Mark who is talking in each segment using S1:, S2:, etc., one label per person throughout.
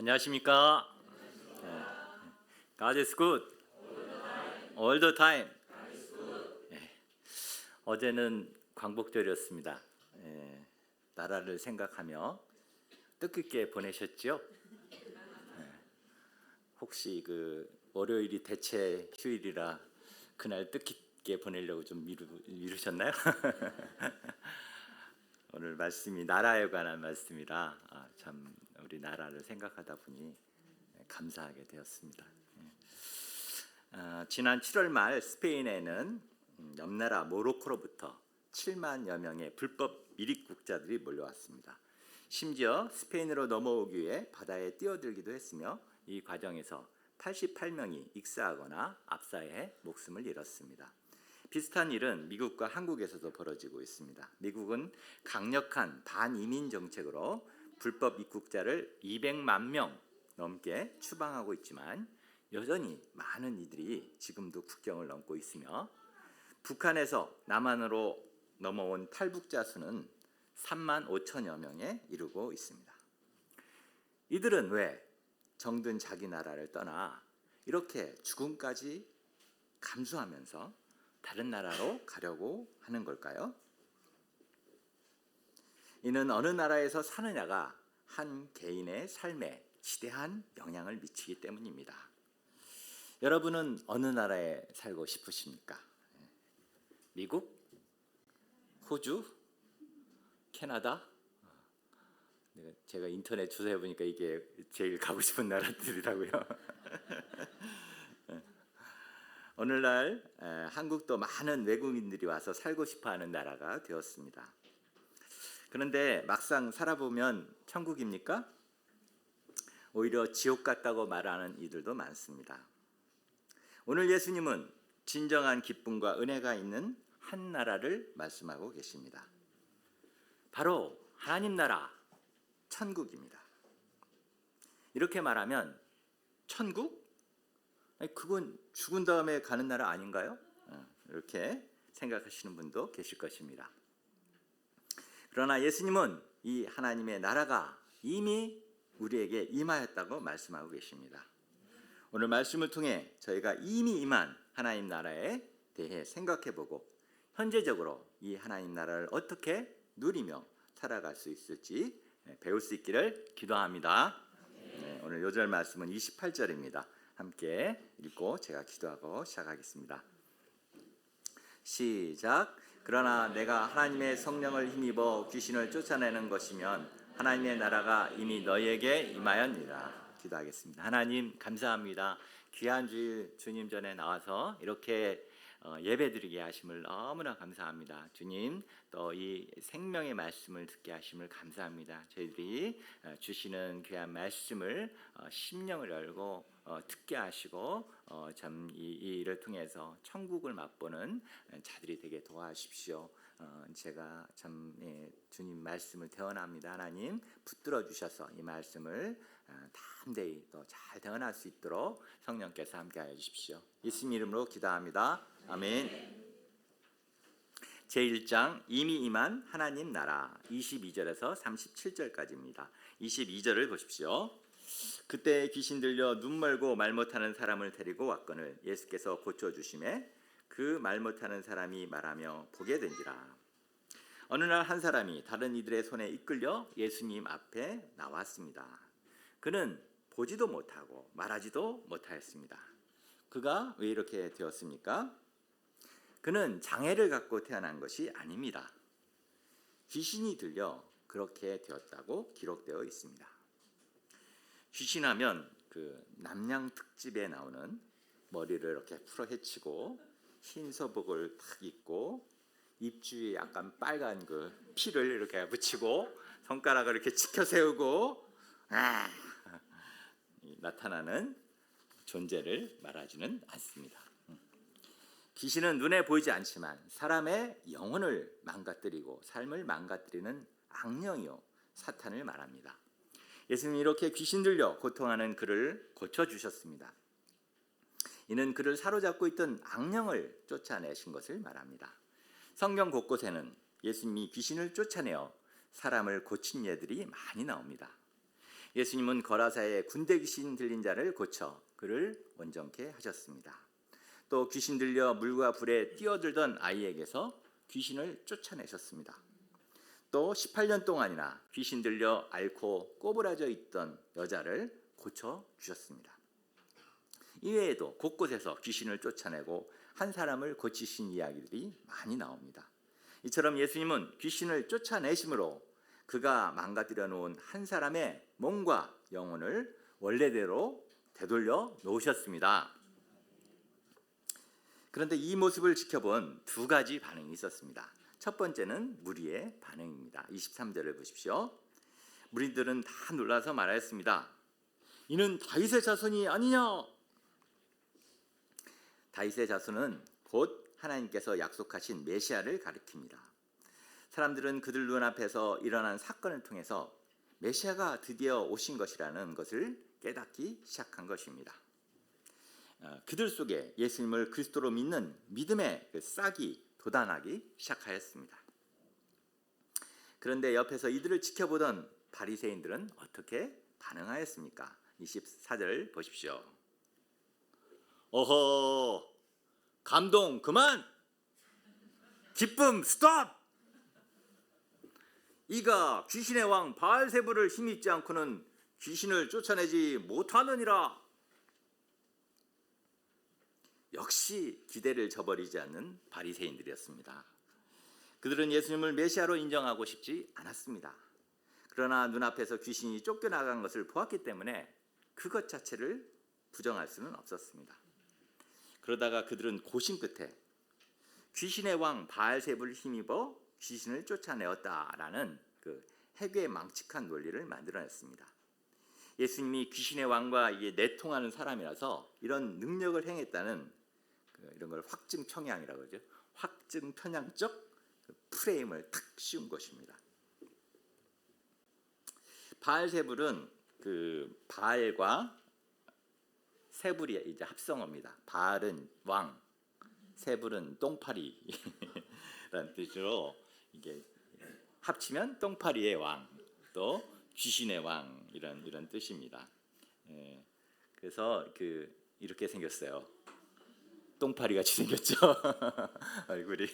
S1: 안녕하십니까? 네. God is good all the time. 네. 어제는 광복절이었습니다. 네. 나라를 생각하며 뜻깊게 보내셨죠? 네. 혹시 그 월요일이 대체 휴일이라 그날 뜻깊게 보내려고 좀 미루셨나요? 오늘 말씀이 나라에 관한 말씀이라 참 우리 나라를 생각하다 보니 감사하게 되었습니다. 지난 7월 말 스페인에는 옆나라 모로코로부터 7만여 명의 불법 미립국자들이 몰려왔습니다. 심지어 스페인으로 넘어오기 위해 바다에 뛰어들기도 했으며 이 과정에서 88명이 익사하거나 압사해 목숨을 잃었습니다. 비슷한 일은 미국과 한국에서도 벌어지고 있습니다. 미국은 강력한 반이민 정책으로 불법 입국자를 200만 명 넘게 추방하고 있지만 여전히 많은 이들이 지금도 국경을 넘고 있으며 북한에서 남한으로 넘어온 탈북자 수는 3만 5천여 명에 이르고 있습니다. 이들은 왜 정든 자기 나라를 떠나 이렇게 죽음까지 감수하면서 다른 나라로 가려고 하는 걸까요? 이는 어느 나라에서 사느냐가 한 개인의 삶에 지대한 영향을 미치기 때문입니다. 여러분은 어느 나라에 살고 싶으십니까? 미국? 호주? 캐나다? 제가 인터넷 조사해 보니까 이게 제일 가고 싶은 나라들이라고요. 오늘날 한국도 많은 외국인들이 와서 살고 싶어하는 나라가 되었습니다. 그런데 막상 살아보면 천국입니까? 오히려 지옥 같다고 말하는 이들도 많습니다. 오늘 예수님은 진정한 기쁨과 은혜가 있는 한 나라를 말씀하고 계십니다. 바로 하나님 나라, 천국입니다. 이렇게 말하면 천국? 그건 죽은 다음에 가는 나라 아닌가요? 이렇게 생각하시는 분도 계실 것입니다. 그러나 예수님은 이 하나님의 나라가 이미 우리에게 임하였다고 말씀하고 계십니다. 오늘 말씀을 통해 저희가 이미 임한 하나님 나라에 대해 생각해보고 현재적으로 이 하나님 나라를 어떻게 누리며 살아갈 수 있을지 배울 수 있기를 기도합니다. 오늘 요절 말씀은 28절입니다. 함께 읽고 제가 기도하고 시작하겠습니다. 시작. 그러나 내가 하나님의 성령을 힘입어 귀신을 쫓아내는 것이면 하나님의 나라가 이미 너희에게 임하였느니라. 기도하겠습니다. 하나님 감사합니다. 귀한 주일 주님 전에 나와서 이렇게 예배드리게 하심을 너무나 감사합니다. 주님 또 이 생명의 말씀을 듣게 하심을 감사합니다. 저희들이 주시는 귀한 말씀을 심령을 열고 듣게 하시고 참 이 일을 통해서 천국을 맛보는 자들이 되게 도와주십시오. 제가 참 주님 말씀을 대언합니다. 하나님 붙들어 주셔서 이 말씀을 담대히 또 잘 대언할 수 있도록 성령께서 함께하여 주십시오. 예수님 이름으로 기도합니다. 아멘. 제1장 이미 임한 하나님 나라 22절에서 37절까지입니다. 22절을 보십시오. 그때 귀신 들려 눈 멀고 말 못하는 사람을 데리고 왔거늘 예수께서 고쳐주심에 그 말 못하는 사람이 말하며 보게 된지라. 어느 날 한 사람이 다른 이들의 손에 이끌려 예수님 앞에 나왔습니다. 그는 보지도 못하고 말하지도 못하였습니다. 그가 왜 이렇게 되었습니까? 그는 장애를 갖고 태어난 것이 아닙니다. 귀신이 들려 그렇게 되었다고 기록되어 있습니다. 귀신하면 그 남양 특집에 나오는 머리를 이렇게 풀어헤치고 흰 서복을 탁 입고 입 주위에 약간 빨간 그 피를 이렇게 붙이고 손가락을 이렇게 치켜 세우고 나타나는 존재를 말하지는 않습니다. 귀신은 눈에 보이지 않지만 사람의 영혼을 망가뜨리고 삶을 망가뜨리는 악령이요 사탄을 말합니다. 예수님이 이렇게 귀신 들려 고통하는 그를 고쳐주셨습니다. 이는 그를 사로잡고 있던 악령을 쫓아내신 것을 말합니다. 성경 곳곳에는 예수님이 귀신을 쫓아내어 사람을 고친 예들이 많이 나옵니다. 예수님은 거라사의 군대 귀신 들린 자를 고쳐 그를 온전케 하셨습니다. 또 귀신 들려 물과 불에 뛰어들던 아이에게서 귀신을 쫓아내셨습니다. 또 18년 동안이나 귀신 들려 앓고 꼬부라져 있던 여자를 고쳐 주셨습니다. 이외에도 곳곳에서 귀신을 쫓아내고 한 사람을 고치신 이야기들이 많이 나옵니다. 이처럼 예수님은 귀신을 쫓아내심으로 그가 망가뜨려 놓은 한 사람의 몸과 영혼을 원래대로 되돌려 놓으셨습니다. 그런데 이 모습을 지켜본 두 가지 반응이 있었습니다. 첫 번째는 무리의 반응입니다. 23절을 보십시오. 무리들은 다 놀라서 말하였습니다. 이는 다윗의 자손이 아니냐? 다윗의 자손은 곧 하나님께서 약속하신 메시아를 가리킵니다. 사람들은 그들 눈앞에서 일어난 사건을 통해서 메시아가 드디어 오신 것이라는 것을 깨닫기 시작한 것입니다. 그들 속에 예수님을 그리스도로 믿는 믿음의 싹이 돋아나기 시작하였습니다. 그런데 옆에서 이들을 지켜보던 바리새인들은 어떻게 반응하였습니까? 24절 보십시오. 어허, 감동 그만! 기쁨 스톱! 이가 귀신의 왕 바알세불을 힘입지 않고는 귀신을 쫓아내지 못하느니라. 역시 기대를 저버리지 않는 바리새인들이었습니다. 그들은 예수님을 메시아로 인정하고 싶지 않았습니다. 그러나 눈앞에서 귀신이 쫓겨나간 것을 보았기 때문에 그것 자체를 부정할 수는 없었습니다. 그러다가 그들은 고심 끝에 귀신의 왕 바알세불을 힘입어 귀신을 쫓아내었다라는 그 해괴망측한 논리를 만들어냈습니다. 예수님이 귀신의 왕과 이게 내통하는 사람이라서 이런 능력을 행했다는 이런 걸 확증 편향이라고 그러죠. 확증 편향적 프레임을 탁 씌운 것입니다. 바알세불은 그 바알과 세불이 이제 합성어입니다. 바알은 왕, 세불은 똥파리라는 뜻으로 이게 합치면 똥파리의 왕, 또 귀신의 왕 이런 뜻입니다. 그래서 이렇게 생겼어요. 똥파리 같이 생겼죠. 얼굴이.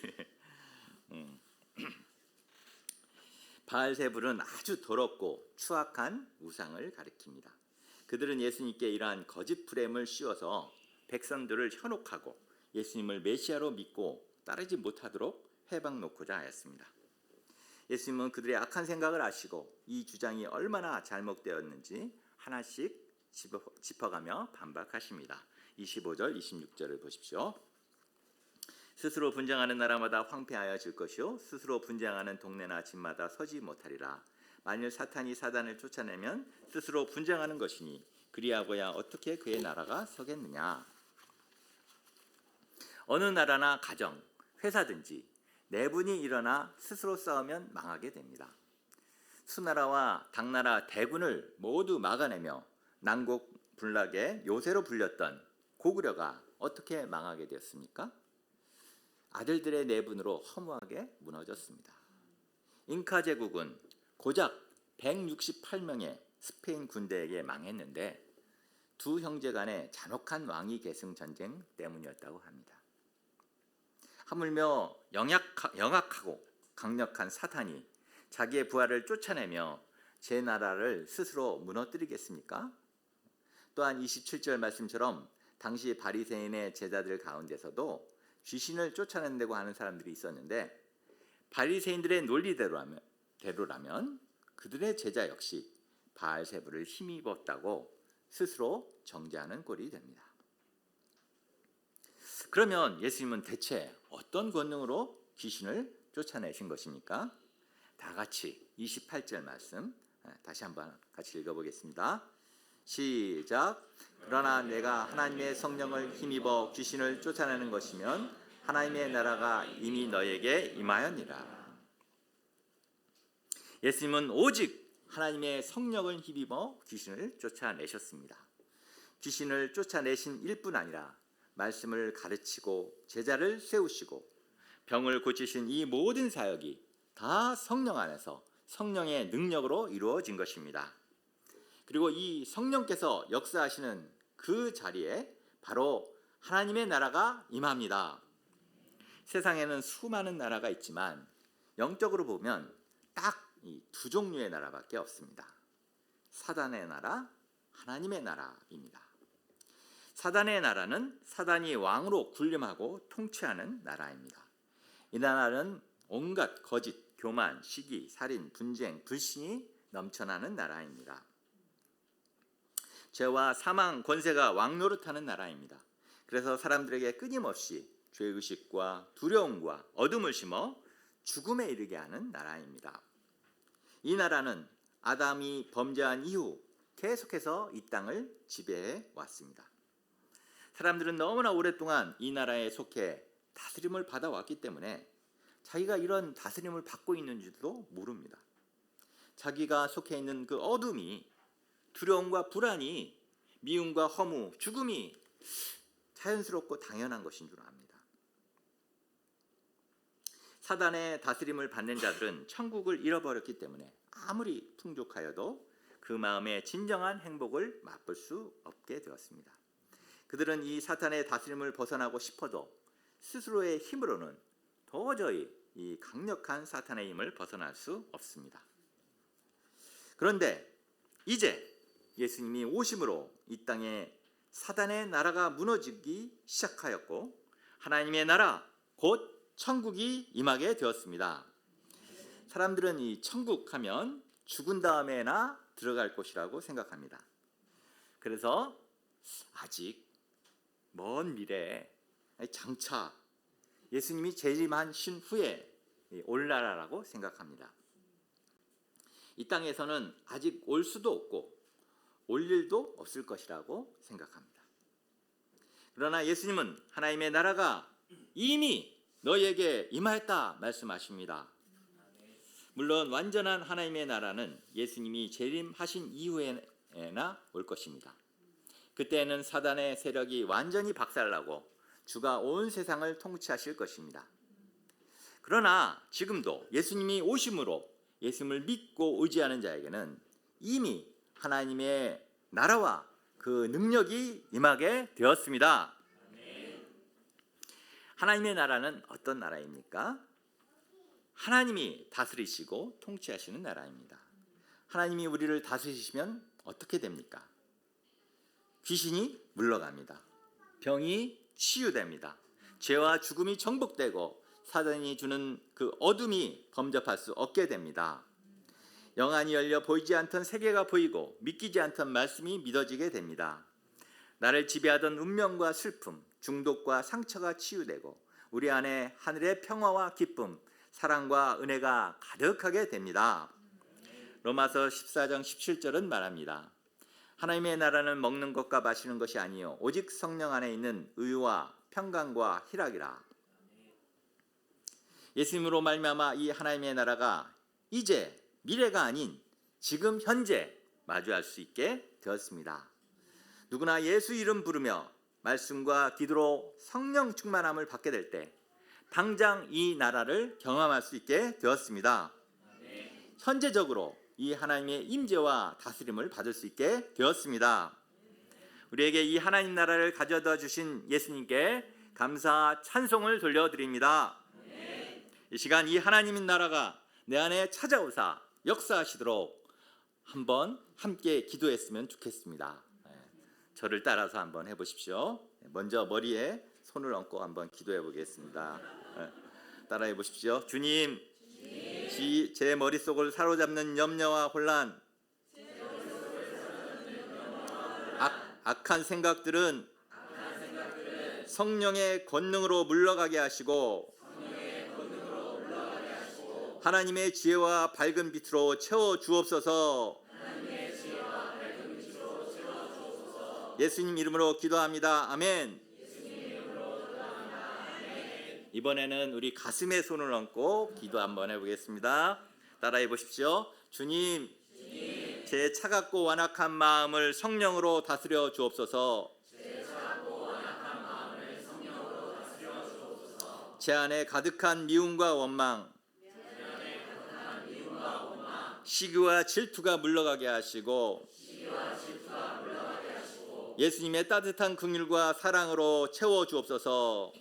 S1: 바알세불은 아주 더럽고 추악한 우상을 가리킵니다. 그들은 예수님께 이러한 거짓 프레임을 씌워서 백성들을 현혹하고 예수님을 메시아로 믿고 따르지 못하도록 해방 놓고자 하였습니다. 예수님은 그들의 악한 생각을 아시고 이 주장이 얼마나 잘못되었는지 하나씩 짚어가며 반박하십니다. 25절, 26절을 보십시오. 스스로 분쟁하는 나라마다 황폐하여 질 것이요 스스로 분쟁하는 동네나 집마다 서지 못하리라. 만일 사탄이 사단을 쫓아내면 스스로 분쟁하는 것이니 그리하고야 어떻게 그의 나라가 서겠느냐. 어느 나라나 가정, 회사든지 내분이 일어나 스스로 싸우면 망하게 됩니다. 수나라와 당나라 대군을 모두 막아내며 난곡불락의 요새로 불렸던 고구려가 어떻게 망하게 되었습니까? 아들들의 내분으로 허무하게 무너졌습니다. 잉카 제국은 고작 168명의 스페인 군대에게 망했는데 두 형제 간의 잔혹한 왕위 계승 전쟁 때문이었다고 합니다. 하물며 영악하고 강력한 사탄이 자기의 부하를 쫓아내며 제 나라를 스스로 무너뜨리겠습니까? 또한 27절 말씀처럼 당시 바리새인의 제자들 가운데서도 귀신을 쫓아낸다고 하는 사람들이 있었는데 바리새인들의 논리대로라면 그들의 제자 역시 바알세불을 힘입었다고 스스로 정죄하는 꼴이 됩니다. 그러면 예수님은 대체 어떤 권능으로 귀신을 쫓아내신 것입니까? 다 같이 28절 말씀 다시 한번 같이 읽어보겠습니다. 시작. 그러나 내가 하나님의 성령을 힘입어 귀신을 쫓아내는 것이면 하나님의 나라가 이미 너에게 임하였니라. 예수님은 오직 하나님의 성령을 힘입어 귀신을 쫓아내셨습니다. 귀신을 쫓아내신 일뿐 아니라 말씀을 가르치고 제자를 세우시고 병을 고치신 이 모든 사역이 다 성령 안에서 성령의 능력으로 이루어진 것입니다. 그리고 이 성령께서 역사하시는 그 자리에 바로 하나님의 나라가 임합니다. 세상에는 수많은 나라가 있지만 영적으로 보면 딱 이 두 종류의 나라밖에 없습니다. 사단의 나라, 하나님의 나라입니다. 사단의 나라는 사단이 왕으로 군림하고 통치하는 나라입니다. 이 나라는 온갖 거짓, 교만, 시기, 살인, 분쟁, 불신이 넘쳐나는 나라입니다. 죄와 사망, 권세가 왕노릇하는 나라입니다. 그래서 사람들에게 끊임없이 죄의식과 두려움과 어둠을 심어 죽음에 이르게 하는 나라입니다. 이 나라는 아담이 범죄한 이후 계속해서 이 땅을 지배해 왔습니다. 사람들은 너무나 오랫동안 이 나라에 속해 다스림을 받아왔기 때문에 자기가 이런 다스림을 받고 있는지도 모릅니다. 자기가 속해 있는 그 어둠이, 두려움과 불안이, 미움과 허무, 죽음이 자연스럽고 당연한 것인 줄 압니다. 사단의 다스림을 받는 자들은 천국을 잃어버렸기 때문에 아무리 풍족하여도 그 마음의 진정한 행복을 맛볼 수 없게 되었습니다. 그들은 이 사탄의 다스림을 벗어나고 싶어도 스스로의 힘으로는 도저히 이 강력한 사탄의 힘을 벗어날 수 없습니다. 그런데 이제 예수님이 오심으로 이 땅에 사단의 나라가 무너지기 시작하였고 하나님의 나라 곧 천국이 임하게 되었습니다. 사람들은 이 천국 하면 죽은 다음에나 들어갈 곳이라고 생각합니다. 그래서 아직 먼 미래에 장차 예수님이 재림하신 후에 올 나라라고 생각합니다. 이 땅에서는 아직 올 수도 없고 올 일도 없을 것이라고 생각합니다. 그러나 예수님은 하나님의 나라가 이미 너희에게 임하였다 말씀하십니다. 물론 완전한 하나님의 나라는 예수님이 재림하신 이후에나 올 것입니다. 그때는 사단의 세력이 완전히 박살나고 주가 온 세상을 통치하실 것입니다. 그러나 지금도 예수님이 오심으로 예수님을 믿고 의지하는 자에게는 이미 하나님의 나라와 그 능력이 임하게 되었습니다. 하나님의 나라는 어떤 나라입니까? 하나님이 다스리시고 통치하시는 나라입니다. 하나님이 우리를 다스리시면 어떻게 됩니까? 귀신이 물러갑니다. 병이 치유됩니다. 죄와 죽음이 정복되고 사단이 주는 그 어둠이 범접할 수 없게 됩니다. 영안이 열려 보이지 않던 세계가 보이고 믿기지 않던 말씀이 믿어지게 됩니다. 나를 지배하던 운명과 슬픔, 중독과 상처가 치유되고 우리 안에 하늘의 평화와 기쁨, 사랑과 은혜가 가득하게 됩니다. 로마서 14장 17절은 말합니다. 하나님의 나라는 먹는 것과 마시는 것이 아니요 오직 성령 안에 있는 의와 평강과 희락이라. 예수님으로 말미암아 이 하나님의 나라가 이제 미래가 아닌 지금 현재 마주할 수 있게 되었습니다. 누구나 예수 이름 부르며 말씀과 기도로 성령 충만함을 받게 될 때 당장 이 나라를 경험할 수 있게 되었습니다. 현재적으로 이 하나님의 임재와 다스림을 받을 수 있게 되었습니다. 우리에게 이 하나님 나라를 가져다 주신 예수님께 감사 찬송을 돌려드립니다. 이 시간 이 하나님 나라가 내 안에 찾아오사 역사하시도록 한번 함께 기도했으면 좋겠습니다. 저를 따라서 한번 해보십시오. 먼저 머리에 손을 얹고 한번 기도해 보겠습니다. 따라해 보십시오. 주님, 제 머릿속을 사로잡는 염려와 혼란, 악한 생각들은 성령의 권능으로 물러가게 하시고 하나님의 지혜와 밝은 빛으로 채워 주옵소서. 예수님 이름으로 기도합니다. 아멘. 이번에는 우리 가슴에 손을 얹고 기도 한번 해보겠습니다. 따라해 보십시오. 주님, 제 차갑고 완악한 마음을 성령으로 다스려 주옵소서. 제 안에 가득한 미움과 원망, 시기와 질투가 물러가게 하시고 예수님의 따뜻한 긍휼과 사랑으로 채워 주옵소서.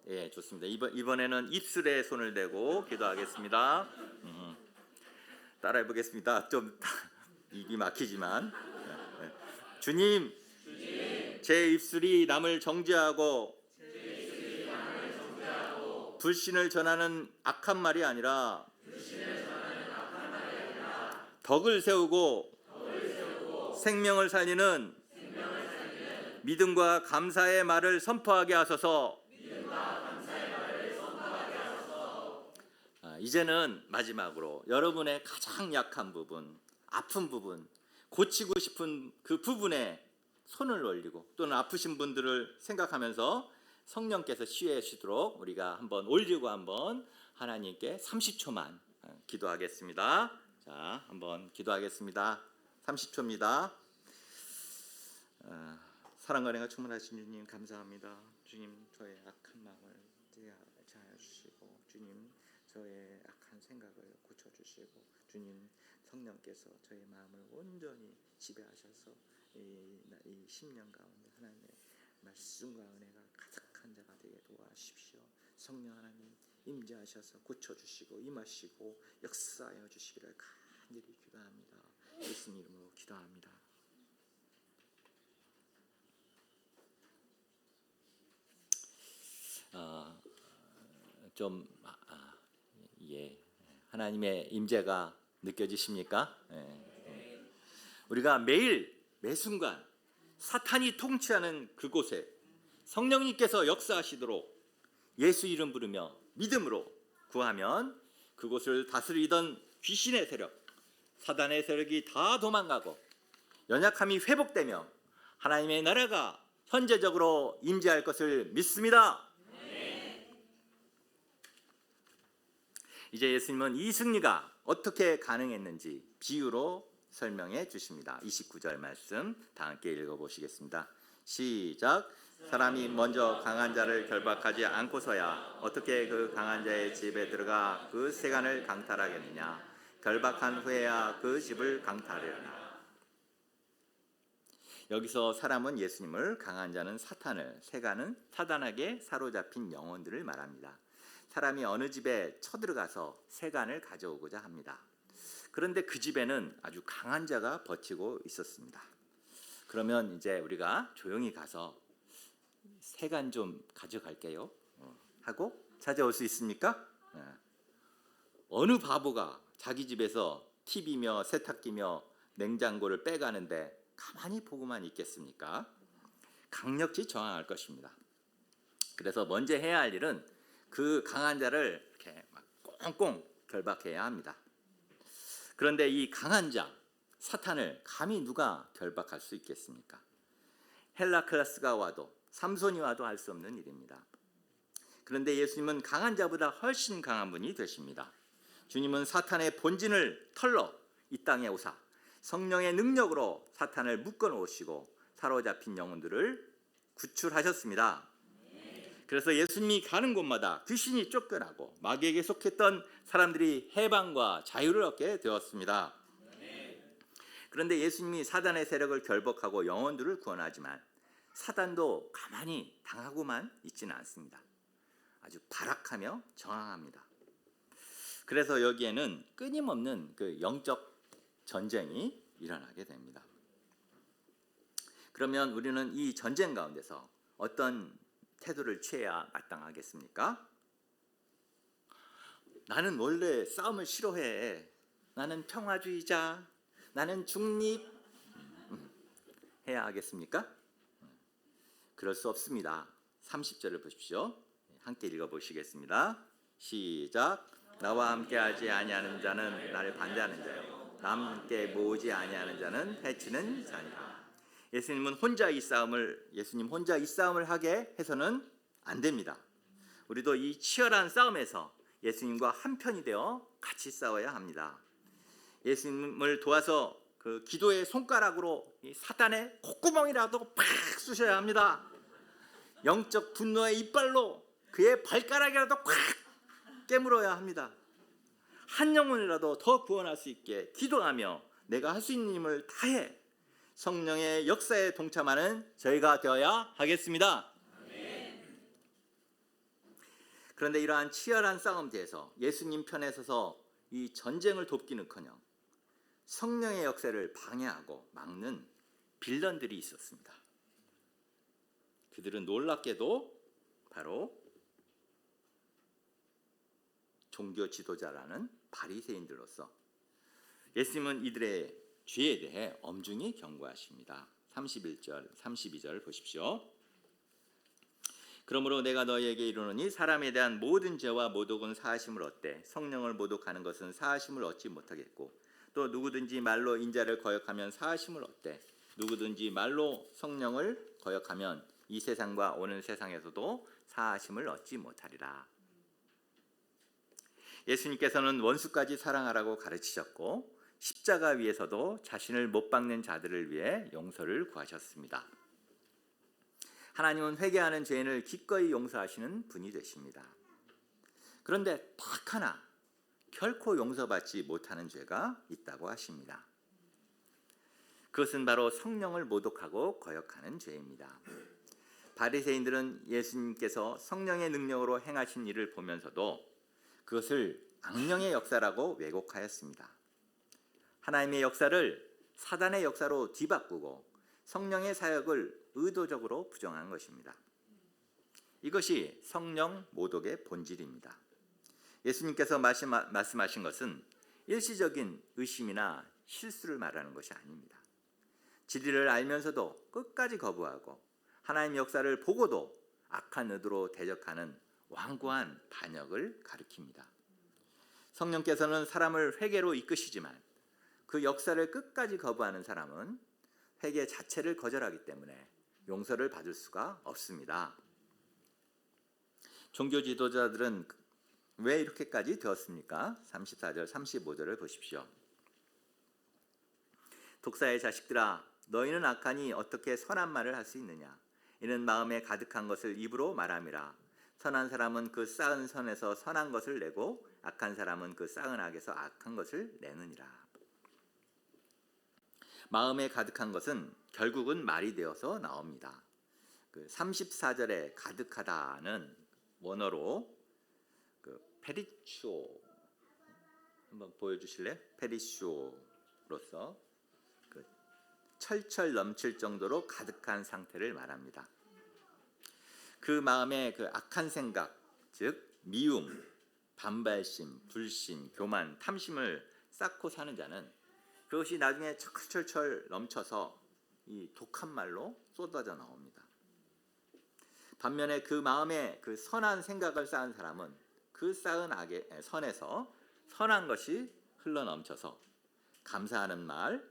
S1: 예, 좋습니다. 이번에는 입술에 손을 대고 기도하겠습니다. 따라해 보겠습니다. 좀 입이 막히지만. 주님, 제 입술이 남을 정죄하고 불신을 전하는 악한 말이 아니라 덕을 세우고 생명을 살리는 믿음과 감사의 말을 선포하게 하소서. 이제는 마지막으로 여러분의 가장 약한 부분, 아픈 부분, 고치고 싶은 그 부분에 손을 올리고 또는 아프신 분들을 생각하면서 성령께서 치유해 주시도록 우리가 한번 올리고 한번 하나님께 30초만 기도하겠습니다. 자, 한번 기도하겠습니다. 30초입니다. 사랑과 은혜가 충만하신 주님 감사합니다. 주님, 저의 악한 마음을 제하여 주시고 주님, 저의 악한 생각을 고쳐주시고 주님, 성령께서 저의 마음을 온전히 지배하셔서 이 10년 가운데 하나님의 말씀과 은혜가 가득한 자가 되게 도와주십시오. 성령 하나님 임재하셔서 고쳐주시고 임하시고 역사하여 주시기를 간절히 기도합니다. 예수님 이름으로 기도합니다. 예, 하나님의 임재가 느껴지십니까? 우리가 매일 매순간 사탄이 통치하는 그곳에 성령님께서 역사하시도록 예수 이름 부르며 믿음으로 구하면 그곳을 다스리던 귀신의 세력, 사단의 세력이 다 도망가고 연약함이 회복되며 하나님의 나라가 현재적으로 임재할 것을 믿습니다. 이제 예수님은 이 승리가 어떻게 가능했는지 비유로 설명해 주십니다. 29절 말씀 다 함께 읽어보시겠습니다. 시작. 사람이 먼저 강한 자를 결박하지 않고서야 어떻게 그 강한 자의 집에 들어가 그 세간을 강탈하겠느냐. 결박한 후에야 그 집을 강탈하려나. 여기서 사람은 예수님을, 강한 자는 사탄을, 세간은 사단에게 사로잡힌 영혼들을 말합니다. 사람이 어느 집에 쳐들어가서 세간을 가져오고자 합니다. 그런데 그 집에는 아주 강한 자가 버티고 있었습니다. 그러면 이제 우리가 조용히 가서 세간 좀 가져갈게요 하고 찾아올 수 있습니까? 어느 바보가 자기 집에서 TV며 세탁기며 냉장고를 빼가는데 가만히 보고만 있겠습니까? 강력히 저항할 것입니다. 그래서 먼저 해야 할 일은 그 강한 자를 이렇게 막 꽁꽁 결박해야 합니다. 그런데 이 강한 자, 사탄을 감히 누가 결박할 수 있겠습니까? 헬라클라스가 와도 삼손이 와도 할 수 없는 일입니다. 그런데 예수님은 강한 자보다 훨씬 강한 분이 되십니다. 주님은 사탄의 본진을 털러 이 땅에 오사 성령의 능력으로 사탄을 묶어 놓으시고 사로잡힌 영혼들을 구출하셨습니다. 그래서 예수님이 가는 곳마다 귀신이 쫓겨나고 마귀에게 속했던 사람들이 해방과 자유를 얻게 되었습니다. 그런데 예수님이 사단의 세력을 결박하고 영혼들을 구원하지만 사단도 가만히 당하고만 있지는 않습니다. 아주 발악하며 저항합니다. 그래서 여기에는 끊임없는 그 영적 전쟁이 일어나게 됩니다. 그러면 우리는 이 전쟁 가운데서 어떤 태도를 취해야 마땅하겠습니까? 나는 원래 싸움을 싫어해. 나는 평화주의자. 나는 중립. 해야 하겠습니까? 그럴 수 없습니다. 30절을 보십시오. 함께 읽어보시겠습니다. 시작. 나와 함께하지 아니하는 자는 나를 반대하는 자요, 나와 함께 모으지 아니하는 자는 해치는 자니라. 예수님 혼자 이 싸움을 하게 해서는 안 됩니다. 우리도 이 치열한 싸움에서 예수님과 한편이 되어 같이 싸워야 합니다. 예수님을 도와서 그 기도의 손가락으로 이 사탄의 콧구멍이라도 팍 쑤셔야 합니다. 영적 분노의 이빨로 그의 발가락이라도 콱 깨물어야 합니다. 한 영혼이라도 더 구원할 수 있게 기도하며 내가 할 수 있는 힘을 다해 성령의 역사에 동참하는 저희가 되어야 하겠습니다. 그런데 이러한 치열한 싸움 뒤에서 예수님 편에 서서 이 전쟁을 돕기는커녕 성령의 역사를 방해하고 막는 빌런들이 있었습니다. 그들은 놀랍게도 바로 종교 지도자라는 바리새인들로서 예수님은 이들의 죄에 대해 엄중히 경고하십니다. 31절, 32절 보십시오. 그러므로 내가 너희에게 이르노니 사람에 대한 모든 죄와 모독은 사하심을 얻되 성령을 모독하는 것은 사하심을 얻지 못하겠고 또 누구든지 말로 인자를 거역하면 사하심을 얻되 누구든지 말로 성령을 거역하면 이 세상과 오는 세상에서도 사하심을 얻지 못하리라. 예수님께서는 원수까지 사랑하라고 가르치셨고 십자가 위에서도 자신을 못 박는 자들을 위해 용서를 구하셨습니다. 하나님은 회개하는 죄인을 기꺼이 용서하시는 분이 되십니다. 그런데 딱 하나 결코 용서받지 못하는 죄가 있다고 하십니다. 그것은 바로 성령을 모독하고 거역하는 죄입니다. 바리새인들은 예수님께서 성령의 능력으로 행하신 일을 보면서도 그것을 악령의 역사라고 왜곡하였습니다. 하나님의 역사를 사단의 역사로 뒤바꾸고 성령의 사역을 의도적으로 부정한 것입니다. 이것이 성령 모독의 본질입니다. 예수님께서 말씀하신 것은 일시적인 의심이나 실수를 말하는 것이 아닙니다. 진리를 알면서도 끝까지 거부하고 하나님 역사를 보고도 악한 의도로 대적하는 완고한 반역을 가리킵니다. 성령께서는 사람을 회개로 이끄시지만 그 역사를 끝까지 거부하는 사람은 회개 자체를 거절하기 때문에 용서를 받을 수가 없습니다. 종교 지도자들은 왜 이렇게까지 되었습니까? 34절, 35절을 보십시오. 독사의 자식들아, 너희는 악하니 어떻게 선한 말을 할 수 있느냐? 이는 마음에 가득한 것을 입으로 말함이라. 선한 사람은 그 쌓은 선에서 선한 것을 내고 악한 사람은 그 쌓은 악에서 악한 것을 내느니라. 마음에 가득한 것은 결국은 말이 되어서 나옵니다. 34절에 가득하다는 원어로 페리추오 한번 보여주실래요? 페리슈오로서 철철 넘칠 정도로 가득한 상태를 말합니다. 그 마음에 악한 생각, 즉 미움, 반발심, 불신, 교만, 탐심을 쌓고 사는 자는 그것이 나중에 철철철 넘쳐서 이 독한 말로 쏟아져 나옵니다. 반면에 그 마음에 선한 생각을 쌓은 사람은 그 쌓은 악의 선에서 선한 것이 흘러넘쳐서 감사하는 말,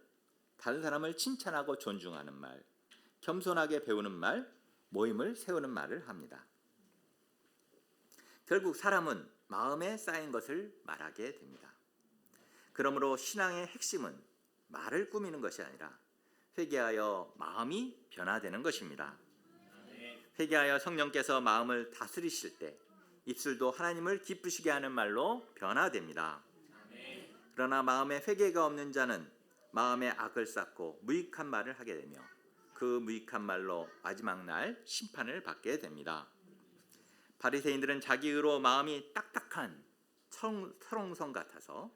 S1: 다른 사람을 칭찬하고 존중하는 말, 겸손하게 배우는 말, 모임을 세우는 말을 합니다. 결국 사람은 마음에 쌓인 것을 말하게 됩니다. 그러므로 신앙의 핵심은 말을 꾸미는 것이 아니라 회개하여 마음이 변화되는 것입니다. 회개하여 성령께서 마음을 다스리실 때 입술도 하나님을 기쁘시게 하는 말로 변화됩니다. 그러나 마음에 회개가 없는 자는 마음에 악을 쌓고 무익한 말을 하게 되며 그 무익한 말로 마지막 날 심판을 받게 됩니다. 바리새인들은 자기 의로 마음이 딱딱한 철옹성 같아서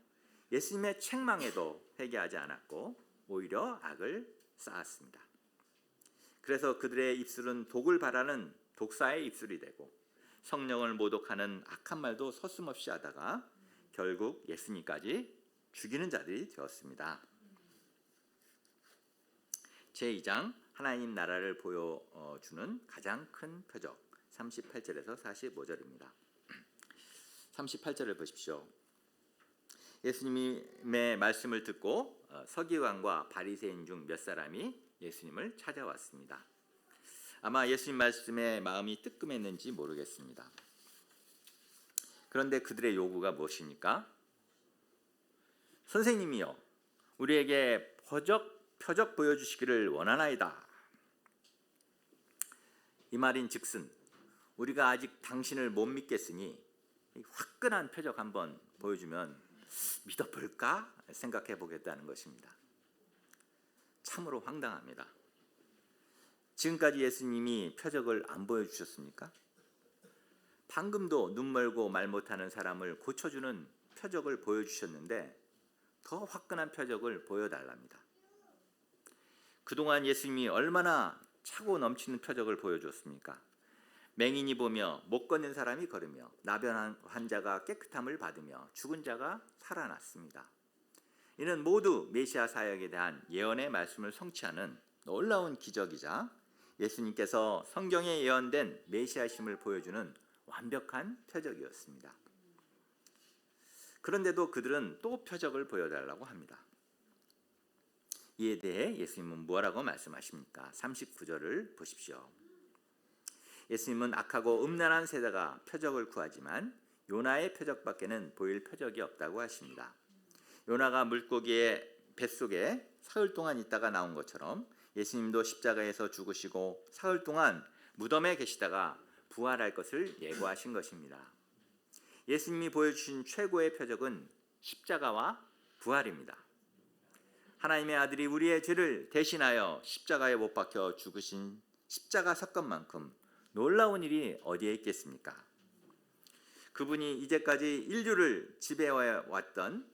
S1: 예수님의 책망에도 회개하지 않았고 오히려 악을 쌓았습니다. 그래서 그들의 입술은 독을 발하는 독사의 입술이 되고 성령을 모독하는 악한 말도 서슴없이 하다가 결국 예수님까지 죽이는 자들이 되었습니다. 제2장 하나님 나라를 보여주는 가장 큰 표적 38절에서 45절입니다. 38절을 보십시오. 예수님의 말씀을 듣고 서기관과 바리새인 중 몇 사람이 예수님을 찾아왔습니다. 아마 예수님 말씀에 마음이 뜨끔했는지 모르겠습니다. 그런데 그들의 요구가 무엇입니까? 선생님이요, 우리에게 표적 보여주시기를 원하나이다. 이 말인 즉슨 우리가 아직 당신을 못 믿겠으니 이 화끈한 표적 한번 보여주면 믿어볼까 생각해 보겠다는 것입니다. 참으로 황당합니다. 지금까지 예수님이 표적을 안 보여주셨습니까? 방금도 눈 멀고 말 못하는 사람을 고쳐주는 표적을 보여주셨는데 더 화끈한 표적을 보여달랍니다. 그동안 예수님이 얼마나 차고 넘치는 표적을 보여줬습니까? 맹인이 보며 못 걷는 사람이 걸으며 나병 환자가 깨끗함을 받으며 죽은 자가 살아났습니다. 이는 모두 메시아 사역에 대한 예언의 말씀을 성취하는 놀라운 기적이자 예수님께서 성경에 예언된 메시아심을 보여주는 완벽한 표적이었습니다. 그런데도 그들은 또 표적을 보여달라고 합니다. 이에 대해 예수님은 뭐라고 말씀하십니까? 39절을 보십시오. 예수님은 악하고 음란한 세대가 표적을 구하지만 요나의 표적밖에는 보일 표적이 없다고 하십니다. 요나가 물고기의 뱃속에 사흘 동안 있다가 나온 것처럼 예수님도 십자가에서 죽으시고 사흘 동안 무덤에 계시다가 부활할 것을 예고하신 것입니다. 예수님이 보여주신 최고의 표적은 십자가와 부활입니다. 하나님의 아들이 우리의 죄를 대신하여 십자가에 못 박혀 죽으신 십자가 사건만큼 놀라운 일이 어디에 있겠습니까? 그분이 이제까지 인류를 지배해왔던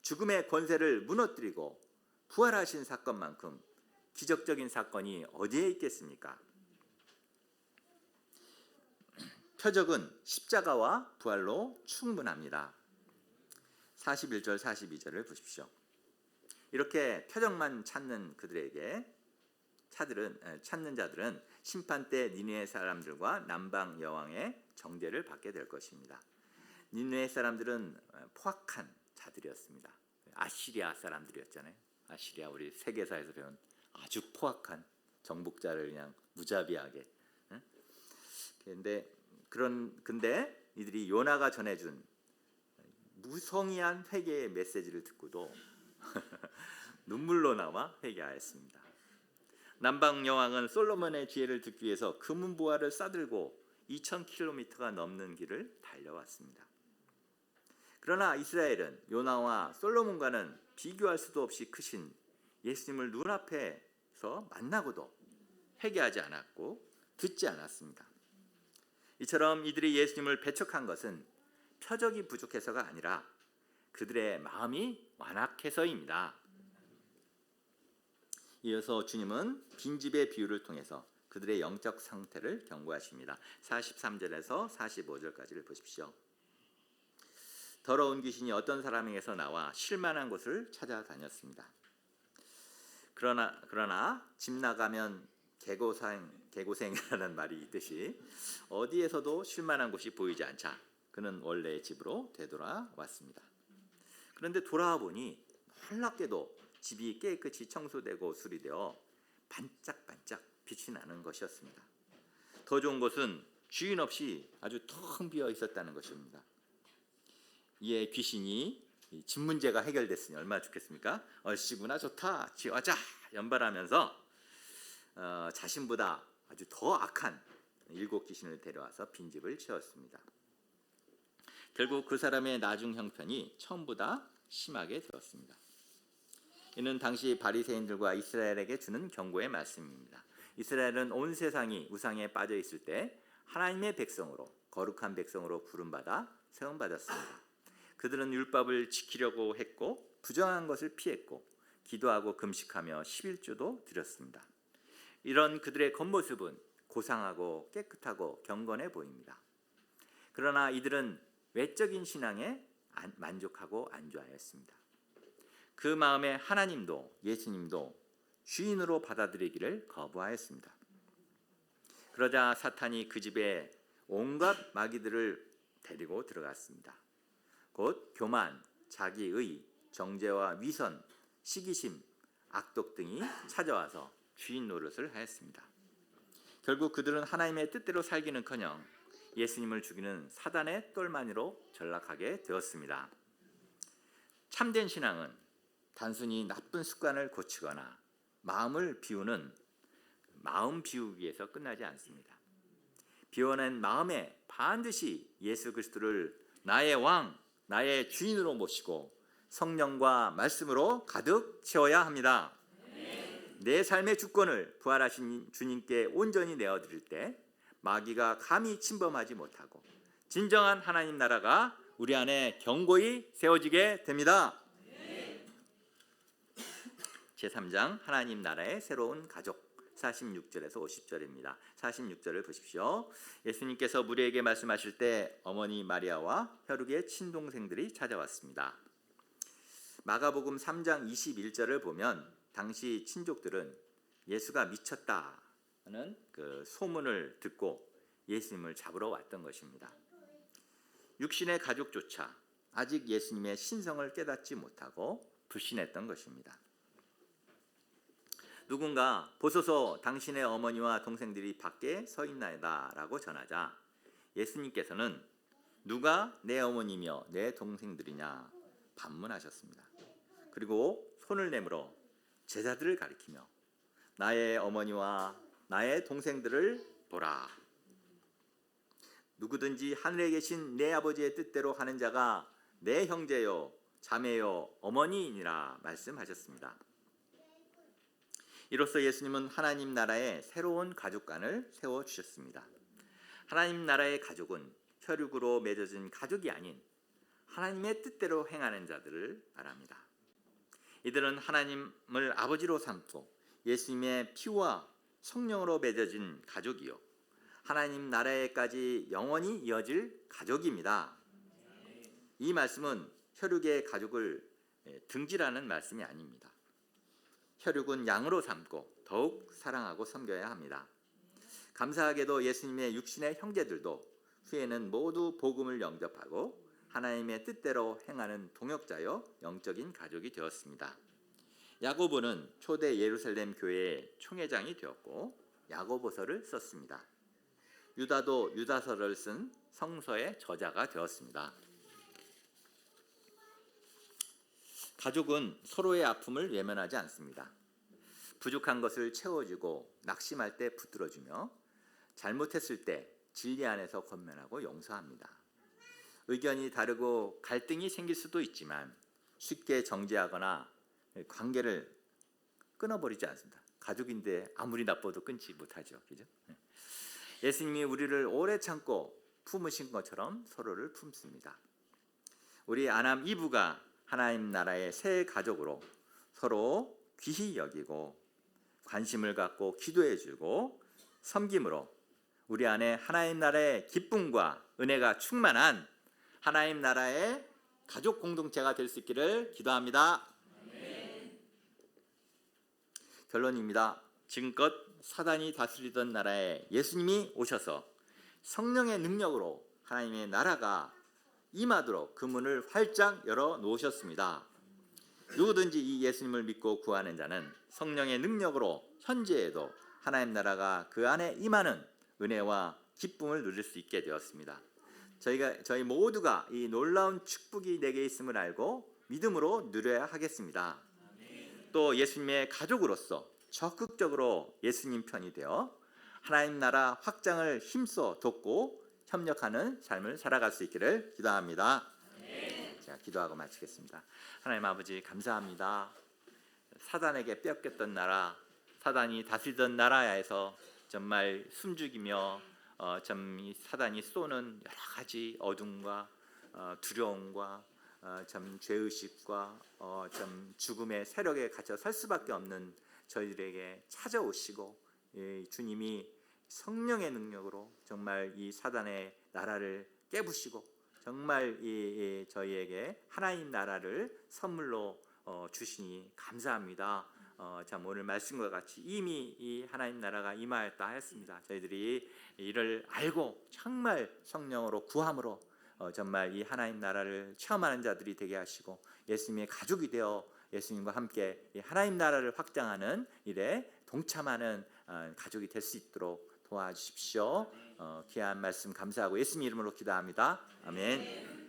S1: 죽음의 권세를 무너뜨리고 부활하신 사건만큼 기적적인 사건이 어디에 있겠습니까? 표적은 십자가와 부활로 충분합니다. 41절 42절을 보십시오. 이렇게 표적만 찾는 찾는 자들은 심판 때 니느웨 사람들과 남방 여왕의 정죄를 받게 될 것입니다. 니느웨 사람들은 포악한 자들이었습니다. 아시리아 사람들이었잖아요. 아시리아, 우리 세계사에서 배운 아주 포악한 정복자를 그냥 무자비하게. 근데 이들이 요나가 전해준 무성의한 회개의 메시지를 듣고도 눈물로 나와 회개하였습니다. 남방 여왕은 솔로몬의 지혜를 듣기 위해서 금은보화를 싸들고 2000km가 넘는 길을 달려왔습니다. 그러나 이스라엘은 요나와 솔로몬과는 비교할 수도 없이 크신 예수님을 눈앞에서 만나고도 회개하지 않았고 듣지 않았습니다. 이처럼 이들이 예수님을 배척한 것은 표적이 부족해서가 아니라 그들의 마음이 완악해서입니다. 이어서 주님은 빈집의 비유를 통해서 그들의 영적 상태를 경고하십니다. 43절에서 45절까지를 보십시오. 더러운 귀신이 어떤 사람에게서 나와 쉴만한 곳을 찾아다녔습니다. 그러나 집 나가면 개고생이라는 말이 있듯이 어디에서도 쉴만한 곳이 보이지 않자 그는 원래의 집으로 되돌아왔습니다. 그런데 돌아와 보니 놀랍게도 집이 깨끗이 청소되고 수리되어 반짝반짝 빛이 나는 것이었습니다. 더 좋은 것은 주인 없이 아주 텅 비어 있었다는 것입니다. 이에 귀신이 집 문제가 해결됐으니 얼마나 좋겠습니까? 얼씨구나 좋다 지어자 연발하면서 자신보다 아주 더 악한 7 귀신을 데려와서 빈집을 채웠습니다. 결국 그 사람의 나중 형편이 처음보다 심하게 되었습니다. 이는 당시 바리새인들과 이스라엘에게 주는 경고의 말씀입니다. 이스라엘은 온 세상이 우상에 빠져 있을 때 하나님의 백성으로, 거룩한 백성으로 부름받아 세움받았습니다. 그들은 율법을 지키려고 했고 부정한 것을 피했고 기도하고 금식하며 11조도 드렸습니다. 이런 그들의 겉모습은 고상하고 깨끗하고 경건해 보입니다. 그러나 이들은 외적인 신앙에 만족하고 안주하였습니다. 그 마음에 하나님도 예수님도 주인으로 받아들이기를 거부하였습니다. 그러자 사탄이 그 집에 온갖 마귀들을 데리고 들어갔습니다. 곧 교만, 자기의, 정죄와 위선, 시기심, 악독 등이 찾아와서 주인 노릇을 하였습니다. 결국 그들은 하나님의 뜻대로 살기는커녕 예수님을 죽이는 사단의 똘마니로 전락하게 되었습니다. 참된 신앙은 단순히 나쁜 습관을 고치거나 마음을 비우는 마음 비우기에서 끝나지 않습니다. 비워낸 마음에 반드시 예수 그리스도를 나의 왕, 나의 주인으로 모시고 성령과 말씀으로 가득 채워야 합니다. 내 삶의 주권을 부활하신 주님께 온전히 내어드릴 때 마귀가 감히 침범하지 못하고 진정한 하나님 나라가 우리 안에 견고히 세워지게 됩니다. 제3장 하나님 나라의 새로운 가족 46절에서 50절입니다. 46절을 보십시오. 예수님께서 무리에게 말씀하실 때 어머니 마리아와 혈육의 친동생들이 찾아왔습니다. 마가복음 3장 21절을 보면 당시 친족들은 예수가 미쳤다는 그 소문을 듣고 예수님을 잡으러 왔던 것입니다. 육신의 가족조차 아직 예수님의 신성을 깨닫지 못하고 불신했던 것입니다. 누군가 보소서 당신의 어머니와 동생들이 밖에 서 있나이다 라고 전하자 예수님께서는 누가 내 어머니며 내 동생들이냐 반문하셨습니다. 그리고 손을 내밀어 제자들을 가리키며 나의 어머니와 나의 동생들을 보라. 누구든지 하늘에 계신 내 아버지의 뜻대로 하는 자가 내 형제요 자매요 어머니이니라 말씀하셨습니다. 이로써 예수님은 하나님 나라의 새로운 가족관을 세워주셨습니다. 하나님 나라의 가족은 혈육으로 맺어진 가족이 아닌 하나님의 뜻대로 행하는 자들을 말합니다. 이들은 하나님을 아버지로 삼고 예수님의 피와 성령으로 맺어진 가족이요 하나님 나라에까지 영원히 이어질 가족입니다. 이 말씀은 혈육의 가족을 등지라는 말씀이 아닙니다. 혈육은 양으로 삼고 더욱 사랑하고 섬겨야 합니다. 감사하게도 예수님의 육신의 형제들도 후에는 모두 복음을 영접하고 하나님의 뜻대로 행하는 동역자여 영적인 가족이 되었습니다. 야고보는 초대 예루살렘 교회의 총회장이 되었고 야고보서를 썼습니다. 유다도 유다서를 쓴 성서의 저자가 되었습니다. 가족은 서로의 아픔을 외면하지 않습니다. 부족한 것을 채워주고 낙심할 때 붙들어주며 잘못했을 때 진리 안에서 권면하고 용서합니다. 의견이 다르고 갈등이 생길 수도 있지만 쉽게 정죄하거나 관계를 끊어버리지 않습니다. 가족인데 아무리 나빠도 끊지 못하죠. 그죠? 예수님이 우리를 오래 참고 품으신 것처럼 서로를 품습니다. 우리 아남 이브가 하나님 나라의 새 가족으로 서로 귀히 여기고 관심을 갖고 기도해주고 섬김으로 우리 안에 하나님 나라의 기쁨과 은혜가 충만한 하나님 나라의 가족 공동체가 될 수 있기를 기도합니다. 결론입니다. 지금껏 사단이 다스리던 나라에 예수님이 오셔서 성령의 능력으로 하나님의 나라가 임하도록 그 문을 활짝 열어 놓으셨습니다. 누구든지 이 예수님을 믿고 구하는 자는 성령의 능력으로 현재에도 하나님 나라가 그 안에 임하는 은혜와 기쁨을 누릴 수 있게 되었습니다. 저희 모두가 이 놀라운 축복이 내게 있음을 알고 믿음으로 누려야 하겠습니다. 또 예수님의 가족으로서 적극적으로 예수님 편이 되어 하나님 나라 확장을 힘써 돕고 협력하는 삶을 살아갈 수 있기를 기도합니다. 제가 기도하고 마치겠습니다. 하나님 아버지 감사합니다. 사단에게 뺏겼던 나라, 사단이 다스리던 나라에서 정말 숨죽이며 이 사단이 쏘는 여러 가지 어둠과 두려움과 죄의식과 죽음의 세력에 갇혀 살 수밖에 없는 저희들에게 찾아오시고 주님이 성령의 능력으로 정말 이 사단의 나라를 깨부시고 정말 저희에게 하나님 나라를 선물로 주시니 감사합니다. 참 오늘 말씀과 같이 이미 이 하나님 나라가 임하였다 하였습니다. 저희들이 이를 알고 정말 성령으로 구함으로 정말 이 하나님 나라를 체험하는 자들이 되게 하시고 예수님의 가족이 되어 예수님과 함께 이 하나님 나라를 확장하는 일에 동참하는 가족이 될 수 있도록 도와주십시오. 귀한 말씀 감사하고 예수님 이름으로 기도합니다. 아멘.